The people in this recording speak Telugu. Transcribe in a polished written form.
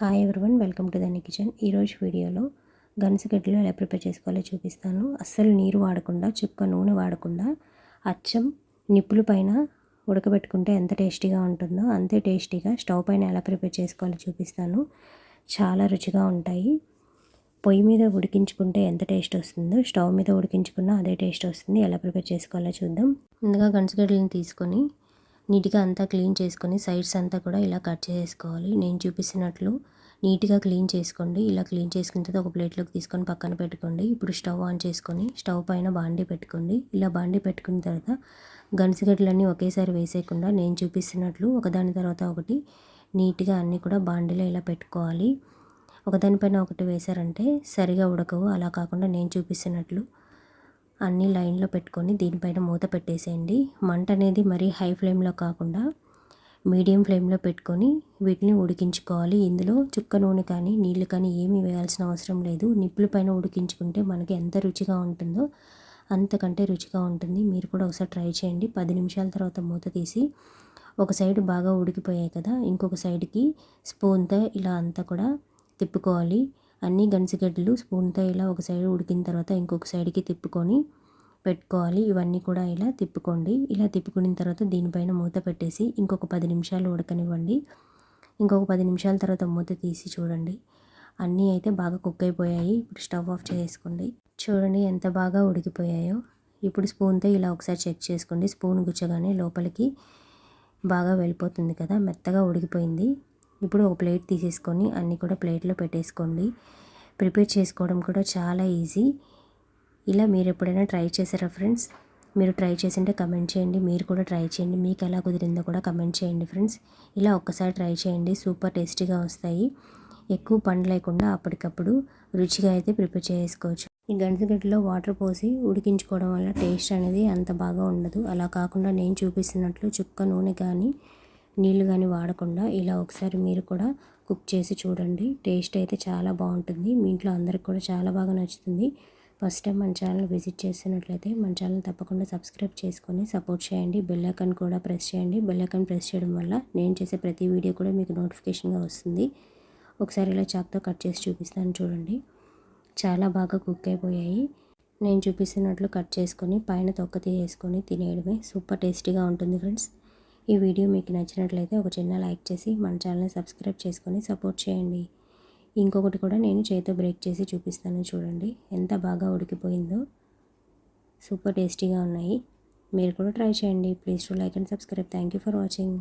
హాయ్ ఎవ్రీవన్, వెల్కమ్ టు దని కిచెన్. ఈరోజు వీడియోలో గన్సిగడ్డలు ఎలా ప్రిపేర్ చేసుకోవాలో చూపిస్తాను. అస్సలు నీరు వాడకుండా, చుక్క నూనె వాడకుండా అచ్చం నిప్పుల పైన ఉడకబెట్టుకుంటే ఎంత టేస్టీగా ఉంటుందో అంతే టేస్టీగా స్టవ్ పైన ఎలా ప్రిపేర్ చేసుకోవాలో చూపిస్తాను. చాలా రుచిగా ఉంటాయి. పొయ్యి మీద ఉడికించుకుంటే ఎంత టేస్ట్ వస్తుందో స్టవ్ మీద ఉడికించుకున్నా అదే టేస్ట్ వస్తుంది. ఎలా ప్రిపేర్ చేసుకోవాలో చూద్దాం. ముందుగా గన్సిగడ్డలను తీసుకొని నీట్గా అంతా క్లీన్ చేసుకొని సైడ్స్ అంతా కూడా ఇలా కట్ చేసుకోవాలి. నేను చూపిస్తున్నట్లు నీట్గా క్లీన్ చేసుకోండి. ఇలా క్లీన్ చేసుకున్న తర్వాత ఒక ప్లేట్లోకి తీసుకొని పక్కన పెట్టుకోండి. ఇప్పుడు స్టవ్ ఆన్ చేసుకొని స్టవ్ పైన బాండీ పెట్టుకోండి. ఇలా బాండీ పెట్టుకున్న తర్వాత గన్సిగడ్డలన్నీ ఒకేసారి వేసేయకుండా నేను చూపిస్తున్నట్లు ఒకదాని తర్వాత ఒకటి నీట్గా అన్నీ కూడా బాండీలో ఇలా పెట్టుకోవాలి. ఒకదానిపైన ఒకటి వేశారంటే సరిగా ఉడకవు. అలా కాకుండా నేను చూపిస్తున్నట్లు అన్నీ లైన్లో పెట్టుకొని దీనిపైన మూత పెట్టేసేయండి. మంట అనేది మరీ హై ఫ్లేమ్లో కాకుండా మీడియం ఫ్లేమ్లో పెట్టుకొని వీటిని ఉడికించుకోవాలి. ఇందులో చుక్క నూనె కానీ నీళ్ళు కానీ ఏమీ వేయాల్సిన అవసరం లేదు. నిప్పుల పైన ఉడికించుకుంటే మనకి ఎంత రుచిగా ఉంటుందో అంతకంటే రుచిగా ఉంటుంది. మీరు కూడా ఒకసారి ట్రై చేయండి. 10 నిమిషాల తర్వాత మూత తీసి ఒక సైడ్ బాగా ఉడికిపోయాయి కదా, ఇంకొక సైడ్కి స్పూన్తో ఇలా అంతా కూడా తిప్పుకోవాలి. అన్ని గన్సిగడ్డలు స్పూన్తో ఇలా ఒక సైడ్ ఉడికిన తర్వాత ఇంకొక సైడ్కి తిప్పుకొని పెట్టుకోవాలి. ఇవన్నీ కూడా ఇలా తిప్పుకోండి. ఇలా తిప్పుకున్న తర్వాత దీనిపైన మూత పెట్టేసి ఇంకొక 10 నిమిషాలు ఉడకనివ్వండి. ఇంకొక 10 నిమిషాల తర్వాత మూత తీసి చూడండి. అన్నీ అయితే బాగా కుక్ అయిపోయాయి. ఇప్పుడు స్టవ్ ఆఫ్ చేసుకోండి. చూడండి ఎంత బాగా ఉడికిపోయాయో. ఇప్పుడు స్పూన్తో ఇలా ఒకసారి చెక్ చేసుకోండి. స్పూన్ గుచ్చగానే లోపలికి బాగా వెళ్ళిపోతుంది కదా, మెత్తగా ఉడికిపోయింది. ఇప్పుడు ఒక ప్లేట్ తీసేసుకొని అన్నీ కూడా ప్లేట్లో పెట్టేసుకోండి. ప్రిపేర్ చేసుకోవడం కూడా చాలా ఈజీ. ఇలా మీరు ఎప్పుడైనా ట్రై చేశారా ఫ్రెండ్స్? మీరు ట్రై చేసింటే కమెంట్ చేయండి. మీరు కూడా ట్రై చేయండి. మీకు ఎలా కుదిరిందో కూడా కమెంట్ చేయండి ఫ్రెండ్స్. ఇలా ఒక్కసారి ట్రై చేయండి. సూపర్ టేస్టీగా వస్తాయి. ఎక్కువ పండు లేకుండా అప్పటికప్పుడు రుచిగా అయితే ప్రిపేర్ చేసుకోవచ్చు. ఈ గన్సిగడ్డలో వాటర్ పోసి ఉడికించుకోవడం వల్ల టేస్ట్ అనేది అంత బాగా ఉండదు. అలా కాకుండా నేను చూపిస్తున్నట్లు చుక్క నూనె కానీ నీళ్ళు కానీ వాడకుండా ఇలా ఒకసారి మీరు కూడా కుక్ చేసి చూడండి. టేస్ట్ అయితే చాలా బాగుంటుంది. మీ ఇంట్లో అందరికి కూడా చాలా బాగా నచ్చుతుంది. ఫస్ట్ టైం మన ఛానల్ విజిట్ చేస్తున్నట్లయితే మన ఛానల్ తప్పకుండా సబ్స్క్రైబ్ చేసుకొని సపోర్ట్ చేయండి. బెల్ ఐకాన్ కూడా ప్రెస్ చేయండి. బెల్ ఐకాన్ ప్రెస్ చేయడం వల్ల నేను చేసే ప్రతి వీడియో కూడా మీకు నోటిఫికేషన్గా వస్తుంది. ఒకసారి ఇలా చాక్తో కట్ చేసి చూపిస్తాను చూడండి. చాలా బాగా కుక్ అయిపోయాయి. నేను చూపిస్తున్నట్లు కట్ చేసుకొని పైన తొక్క తీసేసుకొని తినేయడమే. సూపర్ టేస్టీగా ఉంటుంది ఫ్రెండ్స్. ఈ వీడియో మీకు నచ్చినట్లయితే ఒక చిన్న లైక్ చేసి మన ఛానల్ని సబ్స్క్రైబ్ చేసుకొని సపోర్ట్ చేయండి. ఇంకొకటి కూడా నేను చేతితో బ్రేక్ చేసి చూపిస్తాను చూడండి. ఎంత బాగా ఉడికిపోయిందో. సూపర్ టేస్టీగా ఉన్నాయి. మీరు కూడా ట్రై చేయండి. Please to like and subscribe. Thank you for watching.